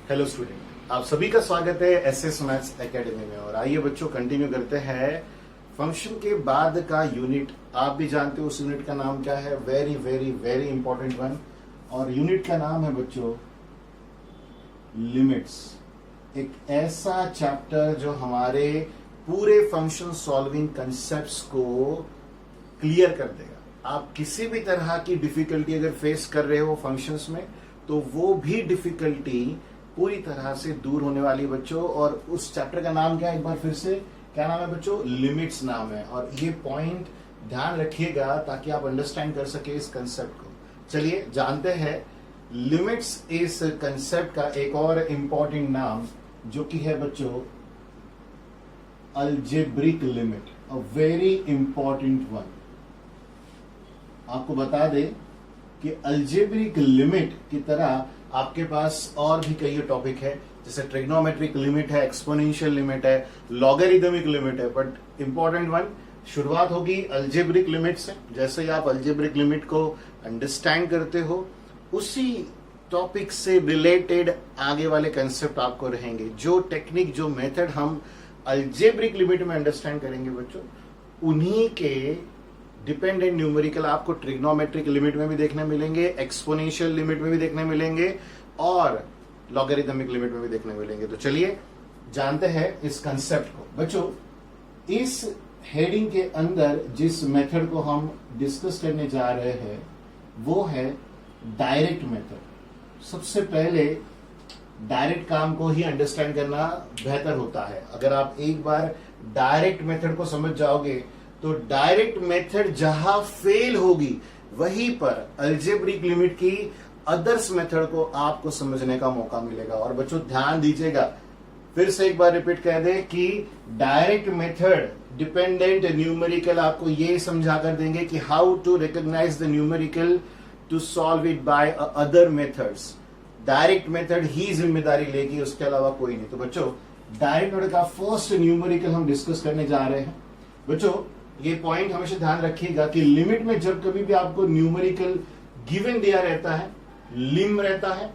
Hello student, आप सभी का स्वागत है एसएस मैथ्स एकेडमी में। और आइए बच्चों, कंटिन्यू करते हैं फंक्शन के बाद का यूनिट। आप भी जानते हो उस यूनिट का नाम क्या है, very very very important one. और यूनिट का नाम है बच्चों लिमिट्स। एक ऐसा चैप्टर जो हमारे पूरे फंक्शन सॉल्विंग कंसेप्ट्स को क्लियर कर देगा। आप किसी भी तरह की डिफिकल्टी अगर फेस कर रहे हो फंक्शंस में, तो वो भी डिफिकल्टी पूरी तरह से दूर होने वाली बच्चों। और उस चैप्टर का नाम क्या है, एक बार फिर से क्या नाम है बच्चों, लिमिट्स नाम है। और ये पॉइंट ध्यान रखिएगा ताकि आप अंडरस्टैंड कर सके इस कंसेप्ट को। चलिए जानते हैं लिमिट्स इस कंसेप्ट का एक और इंपॉर्टेंट नाम, जो कि है बच्चों algebraic limit, a very important one. आपको बता दें कि अलजेब्रिक लिमिट की तरह आपके पास और भी कई टॉपिक है, जैसे ट्रिग्नोमेट्रिक लिमिट है, एक्सपोनेंशियल लिमिट है, लॉगरिदमिक लिमिट है। बट इंपॉर्टेंट वन शुरुआत होगी अलजेब्रिक लिमिट से। जैसे ही आप अलजेब्रिक लिमिट को अंडरस्टैंड करते हो, उसी टॉपिक से रिलेटेड आगे वाले कंसेप्ट आपको रहेंगे। जो टेक्निक, जो मेथड हम अलजेब्रिक लिमिट में अंडरस्टैंड करेंगे बच्चों, उन्हीं के डिपेंडेंट न्यूमेरिकल आपको ट्रिग्नोमेट्रिक लिमिट में भी देखने मिलेंगे, एक्सपोनेंशियल लिमिट में भी देखने मिलेंगे, और लॉगरिदमिक लिमिट में भी देखने मिलेंगे। तो चलिए जानते हैं इस कंसेप्ट को बच्चों। इस हेडिंग के अंदर जिस मेथड को हम डिस्कस करने जा रहे हैं वो है डायरेक्ट मेथड। सबसे पहले डायरेक्ट काम को ही अंडरस्टैंड करना बेहतर होता है। अगर आप एक बार डायरेक्ट मेथड को समझ जाओगे, तो डायरेक्ट मेथड जहां फेल होगी, वहीं पर अलजेब्रिक लिमिट की अदर्स मेथड को आपको समझने का मौका मिलेगा। और बच्चों ध्यान दीजिएगा, फिर से एक बार रिपीट कर दें कि डायरेक्ट मेथड डिपेंडेंट न्यूमेरिकल आपको ये समझा कर देंगे कि how to recognise the numerical to solve it by other methods. Direct method ही जिम्मेदारी लेगी, उसके अलावा कोई नहीं। तो बच्चों डायरेक्ट मेथड का फर्स्ट न्यूमेरिकल हम डिस्कस करने जा रहे हैं। बच्चों ये पॉइंट हमेशा ध्यान रखिएगा कि लिमिट में जब कभी भी आपको न्यूमेरिकल गिवन दिया रहता है, लिम रहता है,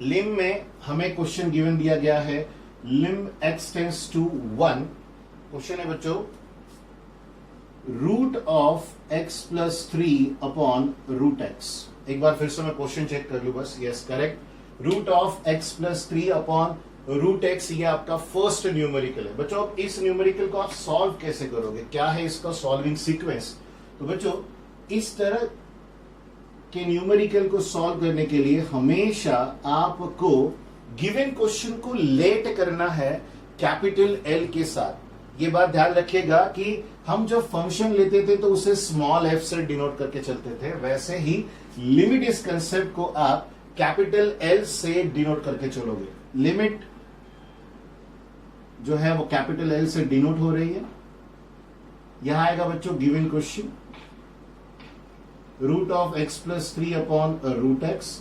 लिम में हमें क्वेश्चन गिवन दिया गया है lim x tends to 1। Question है बच्चों root of x plus 3 upon root x। एक बार फिर से मैं क्वेश्चन चेक कर लूं बस। Yes, correct. Root of x plus 3 upon root x, ये आपका फर्स्ट न्यूमेरिकल है। बच्चों इस न्यूमेरिकल को आप सॉल्व कैसे करोगे, क्या है इसका सॉल्विंग सीक्वेंस? तो बच्चों इस तरह के न्यूमेरिकल को सॉल्व करने के लिए हमेशा आपको गिवन क्वेश्चन को लेट करना है कैपिटल एल के साथ। ये बात ध्यान रखिएगा कि हम जब फंक्शन लेते थे तो उसे स्मॉल एफ से डिनोट करके चलते थे, वैसे ही लिमिट इस कंसेप्ट को आप कैपिटल एल से डिनोट करके चलोगे। लिमिट जो है वो कैपिटल एल से डिनोट हो रही है। यहां आएगा बच्चों given question root of x plus 3 upon root x.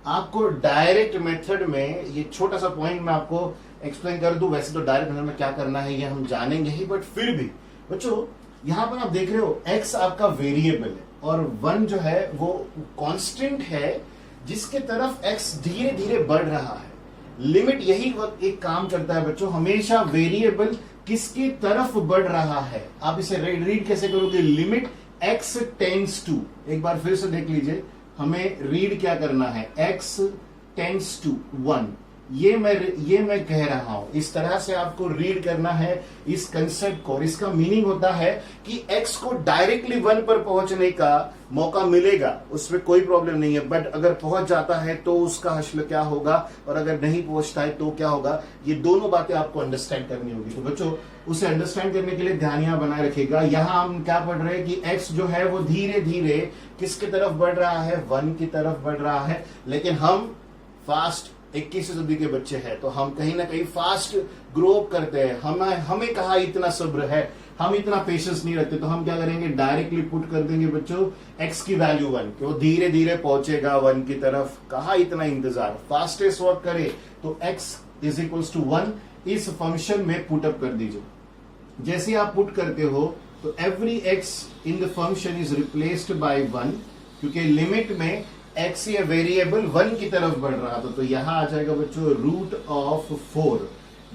आपको डायरेक्ट मेथड में ये छोटा सा पॉइंट मैं आपको एक्सप्लेन कर दूं। वैसे तो डायरेक्ट मेथड में क्या करना है ये हम जानेंगे ही, बट फिर भी बच्चों यहां पर आप देख रहे हो एक्स आपका वेरिएबल है और 1 जो है वो कांस्टेंट है, जिसके तरफ एक्स धीरे धीरे बढ़ रहा है। लिमिट यही वक्त एक काम करता है बच्चों, हमेशा वेरिएबल किसकी तरफ बढ़ रहा है। आप इसे रीड कैसे करोगे, लिमिट x टेंड्स टू। एक बार फिर से देख लीजिए, हमें रीड क्या करना है, x टेंड्स टू 1। ये मैं कह रहा हूं, इस तरह से आपको रीड करना है इस कंसेप्ट को। और इसका मीनिंग होता है कि x को डायरेक्टली 1 पर पहुंचने का मौका मिलेगा, उसमें कोई प्रॉब्लम नहीं है। बट अगर पहुंच जाता है तो उसका हश्र क्या होगा, और अगर नहीं पहुंचता है तो क्या होगा, ये दोनों बातें आपको अंडरस्टैंड करनी होगी। तो बच्चों उसे अंडरस्टैंड करने के लिए ध्यान यहां बनाए रखिएगा। यहां हम क्या पढ़ रहे हैं कि x जो है वो धीरे धीरे किसकी तरफ बढ़ रहा है, 1 की तरफ बढ़ रहा है। लेकिन हम फास्ट 21वीं सदी के बच्चे हैं, तो हम कहीं ना कहीं फास्ट ग्रो अप करते हैं। हमें कहा इतना सब्र है, हम इतना पेशेंस नहीं रखते, तो हम क्या करेंगे, डायरेक्टली पुट कर देंगे बच्चों x की वैल्यू 1, कि वो धीरे धीरे पहुंचेगा 1 की तरफ। कहा इतना इंतजार, फास्टेस्ट वर्क करे तो x इज इक्वल्स टू 1 इस फंक्शन में पुट अप कर दीजिए। जैसे आप पुट करते हो तो every x in the function is replaced by 1, क्योंकि लिमिट में x ये वेरिएबल 1 की तरफ बढ़ रहा था, तो यहां आ जाएगा बच्चों रूट ऑफ 4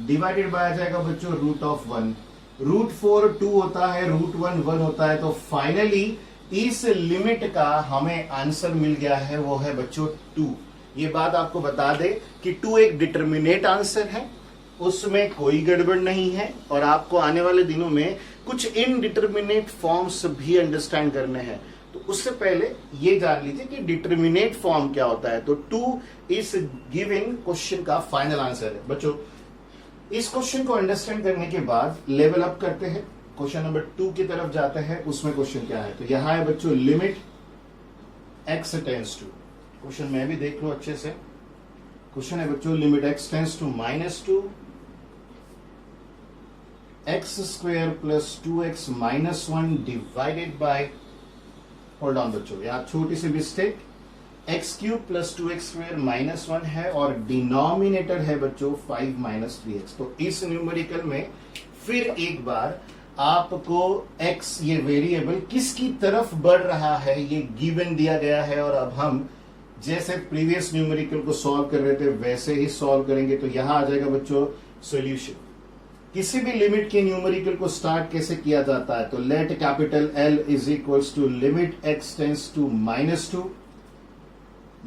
डिवाइडेड बाय आ जाएगा बच्चों रूट ऑफ 1। रूट 4 2 होता है, रूट 1 1 होता है, तो फाइनली इस लिमिट का हमें आंसर मिल गया है, वो है बच्चों 2। ये बात आपको बता दे कि 2 एक डिटर्मिनेट आंसर है, उसमें कोई गड़बड़ नहीं है, और आपको आने वाले दिनों में कुछ इनडिटर्मिनेट फॉर्म्स भी अंडरस्टैंड करने हैं। तो उससे पहले ये जान लीजिए कि डिटर्मिनेट फॉर्म क्या होता है। तो 2 इस गिवन क्वेश्चन का फाइनल आंसर है। बच्चों इस क्वेश्चन को अंडरस्टैंड करने के बाद लेवल अप करते हैं, क्वेश्चन नंबर 2 की तरफ जाते हैं। उसमें क्वेश्चन क्या है, तो यहां है बच्चों limit x tends to, question मैं भी देख लो अच्छे से। क्वेश्चन है बच्चों limit x tends to -2 x square plus 2x minus 1 divided by, hold on बच्चों, यहां छोटी सी mistake, x cube plus 2x square minus 1 है और डिनोमिनेटर है बच्चों 5 माइनस 3x। तो इस न्यूमेरिकल में फिर एक बार आपको x ये वेरिएबल किसकी तरफ बढ़ रहा है ये गिवन दिया गया है, और अब हम जैसे प्रीवियस न्यूमेरिकल को सॉल्व कर रहे थे वैसे ही सॉल्व करेंगे। तो यहां आ जाएगा बच्चों सॉल्यूशन। किसी भी लिमिट के न्यूमेरिकल को स्टार्ट कैसे किया जाता है, तो let capital L is equals to limit x tends to -2,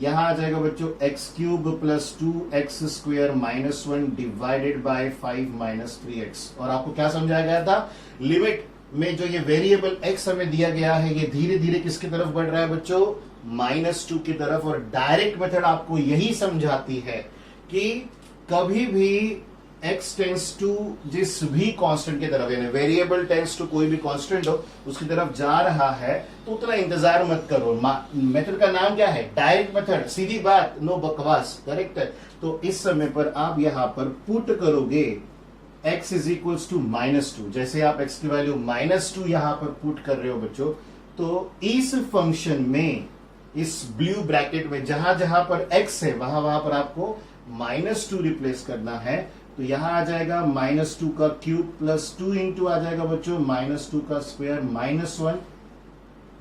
यहां आ जाएगा बच्चों x cube plus 2x square minus 1 divided by 5 माइनस 3x। और आपको क्या समझाया गया था, लिमिट में जो ये वेरिएबल x हमें दिया गया है ये धीरे धीरे किसकी तरफ बढ़ रहा है बच्चों, -2 की तरफ। और डायरेक्ट मेथड आपको यही समझाती है कि कभी भी x टेंस टू जिस भी कांस्टेंट की तरफ, यानी वेरिएबल टेंस टू कोई भी कांस्टेंट हो उसकी तरफ जा रहा है, तो उतना इंतजार मत करो। मेथड का नाम क्या है, डायरेक्ट मेथड, सीधी बात, नो बकवास, करेक्ट है। तो इस समय पर आप यहां पर पुट करोगे x इज इक्वल्स टू -2, जैसे आप x की वैल्यू -2 यहां पर पुट कर रहे हो बच्चों, तो इस फंक्शन में इस ब्लू ब्रैकेट में जहां जहां पर x है वहां वहां पर आपको -2 रिप्लेस करना है। तो यहां आ जाएगा -2 का क्यूब प्लस 2 इंटू आ जाएगा बच्चों -2 का square -1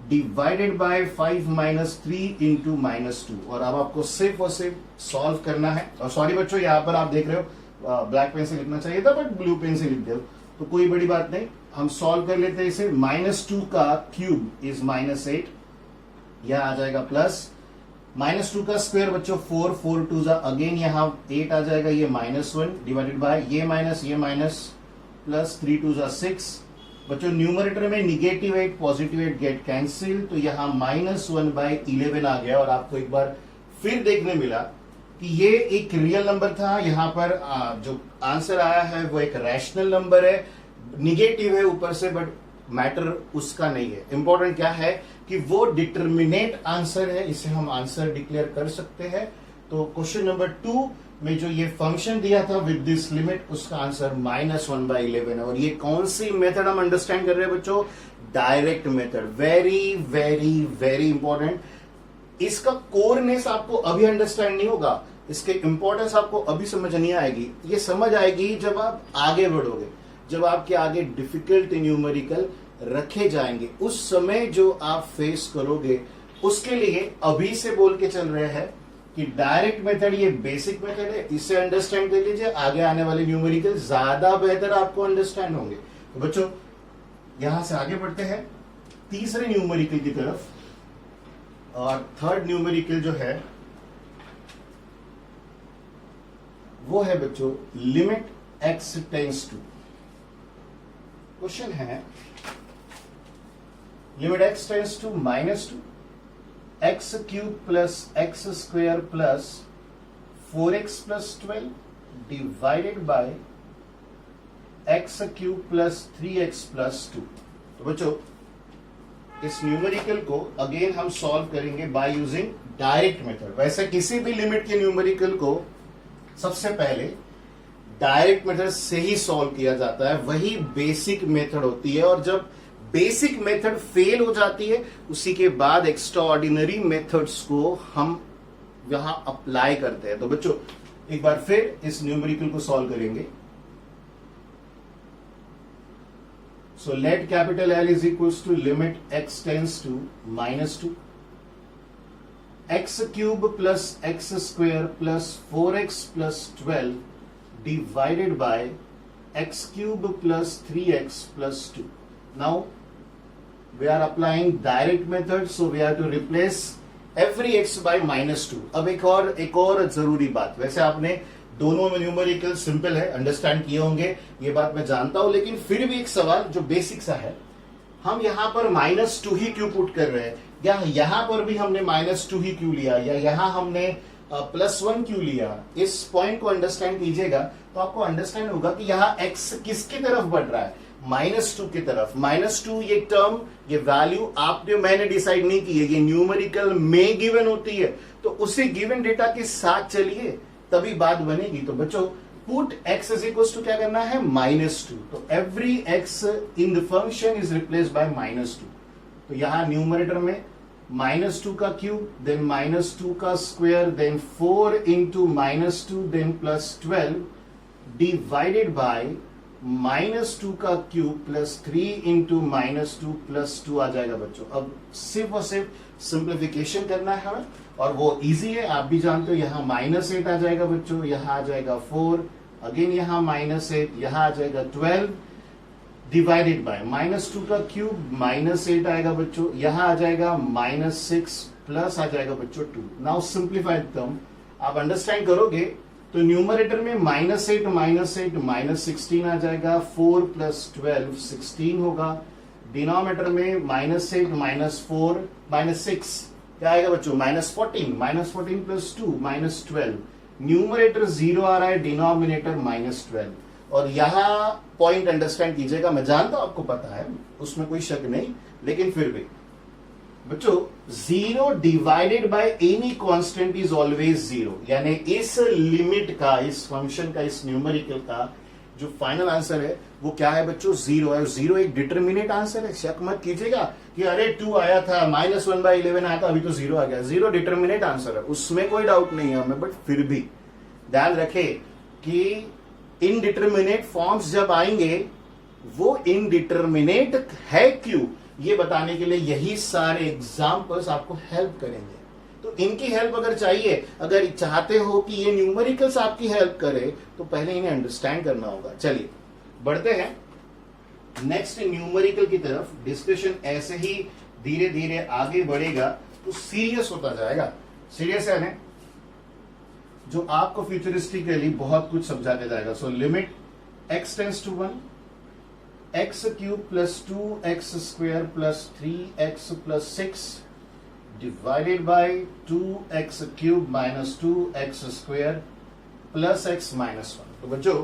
divided by 5 minus 3 into -2। और अब आपको सिर्फ और सिर्फ सॉल्व करना है। और सॉरी बच्चों यहां पर आप देख रहे हो ब्लैक पेन से लिखना चाहिए था बट ब्लू पेन से लिख दो, तो कोई बड़ी बात नहीं, हम सॉल्व कर लेते हैं इसे। -2 का क्यूब इज -8, यह आ जाएगा प्लस -2 का स्क्वायर बच्चों 4 4 2 अगेन यहां 8 आ जाएगा, ये -1 डिवाइडेड बाय ये माइनस प्लस 3 2 6। बच्चों न्यूमरेटर में निगेटिव 8 पॉजिटिव 8 गेट कैंसिल, तो यहां -1/11 आ गया। और आपको एक बार फिर देखने मिला कि ये एक रियल नंबर था, यहां पर जो आंसर आया है वो एक रैशनल नंबर है, निगेटिव है ऊपर से, बट मैटर उसका नहीं है। इंपॉर्टेंट क्या है कि वो डिटर्मिनेट आंसर है, इसे हम आंसर डिक्लेयर कर सकते हैं। तो क्वेश्चन नंबर 2 में जो ये फंक्शन दिया था विद दिस लिमिट, उसका आंसर -1/11 है। और ये कौन सी मेथड हम अंडरस्टैंड कर रहे हैं बच्चों, direct method. Very very very important. इसका कोरनेस आपको अभी अंडरस्टैंड नहीं होगा, इसके इंपॉर्टेंस आपको अभी समझ नहीं आएगी। ये समझ आएगी जब आप आगे बढ़ोगे, जब आपके आगे डिफिकल्ट न्यूमेरिकल रखे जाएंगे, उस समय जो आप फेस करोगे। उसके लिए अभी से बोल के चल रहे हैं कि डायरेक्ट मेथड ये बेसिक मेथड है, इसे अंडरस्टैंड कर लीजिए, आगे आने वाले न्यूमेरिकल ज्यादा बेहतर आपको अंडरस्टैंड होंगे। तो बच्चों यहां से आगे बढ़ते हैं तीसरे न्यूमेरिकल की तरफ। और थर्ड न्यूमेरिकल जो है वो है बच्चों limit x tends to. Question है limit x tends to -2 x cube plus x square plus 4x plus 12 divided by x cube plus 3x plus 2। तो बच्चों इस न्यूमेरिकल को अगेन हम सॉल्व करेंगे बाय यूजिंग डायरेक्ट मेथड। वैसे किसी भी लिमिट के न्यूमेरिकल को सबसे पहले डायरेक्ट मेथड से ही सॉल्व किया जाता है, वही बेसिक मेथड होती है। और जब बेसिक मेथड फेल हो जाती है उसी के बाद एक्स्ट्रा ऑर्डिनरी मेथड्स को हम यहां अप्लाई करते हैं। तो बच्चों एक बार फिर इस न्यूमेरिकल को सॉल्व करेंगे। So let capital L is equals to limit x tends to -2 x cube plus x square plus 4x plus 12 divided bye x cube plus 3x plus 2. Now we are applying direct method, so we have to replace every x by -2. अब एक और जरूरी बात, वैसे आपने दोनों में numerical simple है, अंडरस्टैंड किए होंगे, ये बात मैं जानता हूं, लेकिन फिर भी एक सवाल जो बेसिक सा है, हम यहां पर -2 ही क्यों पुट कर रहे हैं, या यहां पर भी हमने -2 ही क्यों लिया, या यहां हमने +1 क्यों लिया, इस पॉइंट को अंडरस्टैंड कीजिएगा तो आपको अंडरस्टैंड होगा कि यहाँ x किसकी तरफ बढ़ रहा है, -2 की तरफ. -2 ये टर्म, ये वैल्यू आपने मैंने डिसाइड नहीं की है, ये न्यूमेरिकल में गिवन होती है, तो उसी गिवन डेटा के साथ चलिए तभी बात बनेगी. तो बच्चों put x is equal to क्या करना है, -2. तो every x in the function is replace by -2. तो यहां न्यूमरेटर में -2 का क्यूब, देन -2 का square, then 4 into -2, then +12 divided by -2 का क्यूब प्लस 3 इंटू -2 प्लस 2 आ जाएगा बच्चों. अब सिर्फ और सिर्फ सिंप्लीफिकेशन करना है हमें, और वो इजी है, आप भी जानते हो. यहाँ -8 आ जाएगा बच्चों, यहाँ आ जाएगा 4, अगेन यहाँ -8, यहाँ आ जाएगा 12 डिवाइडेड बाय -2 का क्यूब, -8 आएगा बच्चों, यहाँ आ जाएगा -6 प्लस आ जाएगा बच्चों 2. नाउ सिंप्लीफाइड टर्म आप अंडरस्टैंड करोगे तो न्यूमरेटर में -8 -16 आ जाएगा, 4 प्लस 12 16 होगा. डिनोमिनेटर में -8 -4 -6 क्या आएगा बच्चों, -14 प्लस 2 -12. न्यूमरेटर 0 आ रहा है, डिनोमिनेटर -12. और यहां पॉइंट अंडरस्टैंड कीजिएगा, मैं जानता हूं आपको पता है, उसमें कोई शक नहीं, लेकिन फिर भी बच्चों 0 divided by any constant is always 0. यानी इस लिमिट का, इस फंक्शन का, इस न्यूमेरिकल का जो फाइनल आंसर है वो क्या है बच्चों, 0 है. 0 एक डिटरमिनेट आंसर है, शक मत कीजिएगा कि अरे 2 आया था, -1/11 आया था, अभी तो 0 आ गया. 0 डिटरमिनेट आंसर है, उसमें कोई डाउट नहीं है हमें. बट फिर भी ध्यान रखें कि इनडिटरमिनेट फॉर्म्स जब आएंगे, वो इनडिटरमिनेट है क्यों, ये बताने के लिए यही सारे एग्जाम्पल्स आपको हेल्प करेंगे. तो इनकी हेल्प अगर चाहिए, अगर चाहते हो कि ये न्यूमेरिकल्स आपकी हेल्प करे, तो पहले इन्हें अंडरस्टैंड करना होगा. चलिए बढ़ते हैं नेक्स्ट न्यूमेरिकल की तरफ. डिस्कशन ऐसे ही धीरे धीरे आगे बढ़ेगा तो सीरियस होता जाएगा. सीरियस है ना, जो आपको फ्यूचरिस्टिकली बहुत कुछ समझा के जाएगा. So limit x tends to 1, x cube plus 2x square plus 3x plus 6 divided by 2x cube minus 2x square plus x minus 1. तो बच्चों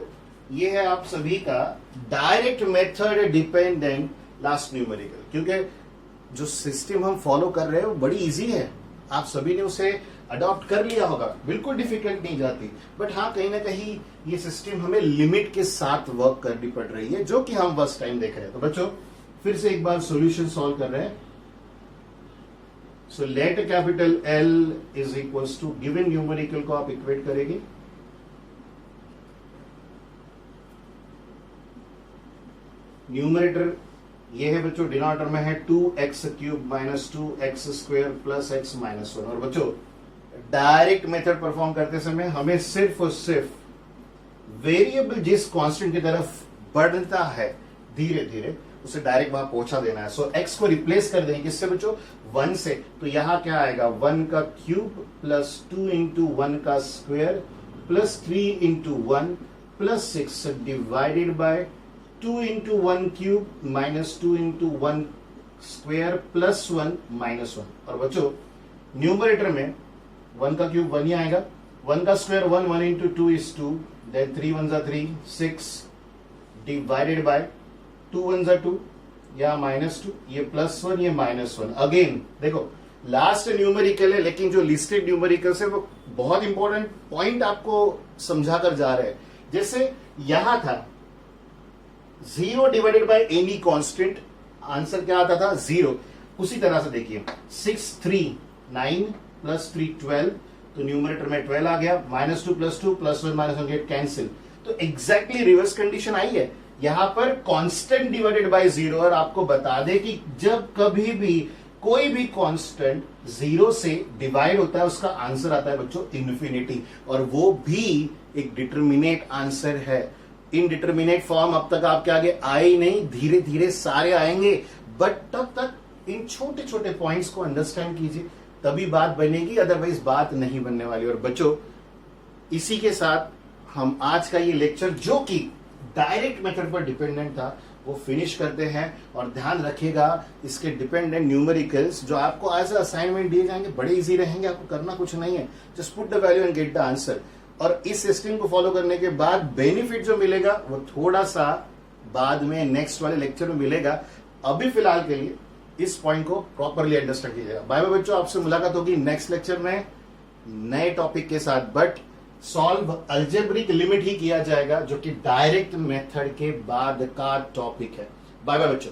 ये है आप सभी का direct method dependent last numerical. क्योंकि जो सिस्टम हम फॉलो कर रहे हैं वो बड़ी इजी है, आप सभी ने उसे अडॉप्ट कर लिया होगा, बिल्कुल डिफिकल्ट नहीं जाती. बट हाँ, कहीं ना कहीं ये सिस्टम हमें लिमिट के साथ वर्क करनी पड़ रही है, जो कि हम फर्स्ट टाइम देख रहे हैं. तो बच्चों फिर से एक बार सॉल्यूशन सॉल्व कर रहे हैं. So let capital L is equals to given numerical को आप इक्वेट करेंगे. न्यूमरेटर ये है बच्चों, डिनोमिनेटर में है 2x cube minus 2x square plus x minus 1. और बच्चों डायरेक्ट मेथड परफॉर्म करते समय हमें सिर्फ और सिर्फ वेरिएबल जिस कांस्टेंट की तरफ बढ़ता है धीरे धीरे, उसे डायरेक्ट वहां पहुंचा देना है. सो x को रिप्लेस कर देंगे किससे बच्चों, 1 से. तो यहां क्या आएगा, 1 का क्यूब प्लस 2 इंटू 1 का square plus 3 into 1 plus 6 divided by 2 into 1 cube minus 2 into 1 square plus 1 minus 1. और बच्चों न्यूमरेटर में 1 का क्यूब 1 ही आएगा, 1 का स्क्वायर 1, 1 इंटू 2 इज 2, देन 3 1 जा 3, 6 डिवाइडेड बाय 2 1 जा 2, या -2, ये +1, ये -1. अगेन देखो लास्ट न्यूमेरिकल है, लेकिन जो लिस्टेड न्यूमेरिकल्स है वो बहुत इंपॉर्टेंट पॉइंट आपको समझा कर जा रहे हैं. जैसे यहां था 0 divided by any constant, answer क्या आता था 0. उसी तरह से देखिए 6 3 9 प्लस 3 12, तो न्यूमरेटर में 12 आ गया, -2 plus 2 plus 1 minus 1 get cancel. तो एग्जैक्टली रिवर्स कंडीशन आई है यहां पर, कांस्टेंट डिवाइडेड बाय 0. और आपको बता दे कि जब कभी भी कोई भी कांस्टेंट 0 से डिवाइड होता है उसका आंसर आता है बच्चों इन्फिनिटी, और वो भी एक डिटर्मिनेट आंसर है। इनडिटर्मिनेट फॉर्म अब तक आपके आगे आए ही नहीं, धीरे धीरे सारे आएंगे, बट तब तक इन छोटे छोटे पॉइंट्स को अंडरस्टैंड कीजिए, तभी बात बनेगी, अदरवाइज बात नहीं बनने वाली। और बच्चों इसी के साथ हम आज का ये लेक्चर, जो कि डायरेक्ट मेथड पर डिपेंडेंट था, वो फिनिश करते हैं। और ध्यान रखिएगा इसके डिपेंडेंट न्यूमेरिकल्स जो आपको एज असाइनमेंट दिए जाएंगे बड़े इजी रहेंगे, आपको करना कुछ नहीं है, just put the value and get the answer. और इस सिस्टम को फॉलो करने के बाद बेनिफिट जो मिलेगा वो थोड़ा सा बाद में नेक्स्ट वाले लेक्चर में मिलेगा। अभी फिलहाल के लिए इस पॉइंट को प्रॉपरली अंडरस्टैंड कीजिएगा। बाय बाय बच्चों, आपसे मुलाकात होगी नेक्स्ट लेक्चर में नए टॉपिक के साथ, बट सॉल्व अलजेब्रिक लिमिट ही किया जाएगा, जो कि डायरेक्ट मेथड के बाद का टॉपिक है। बाय बाय बच्चों।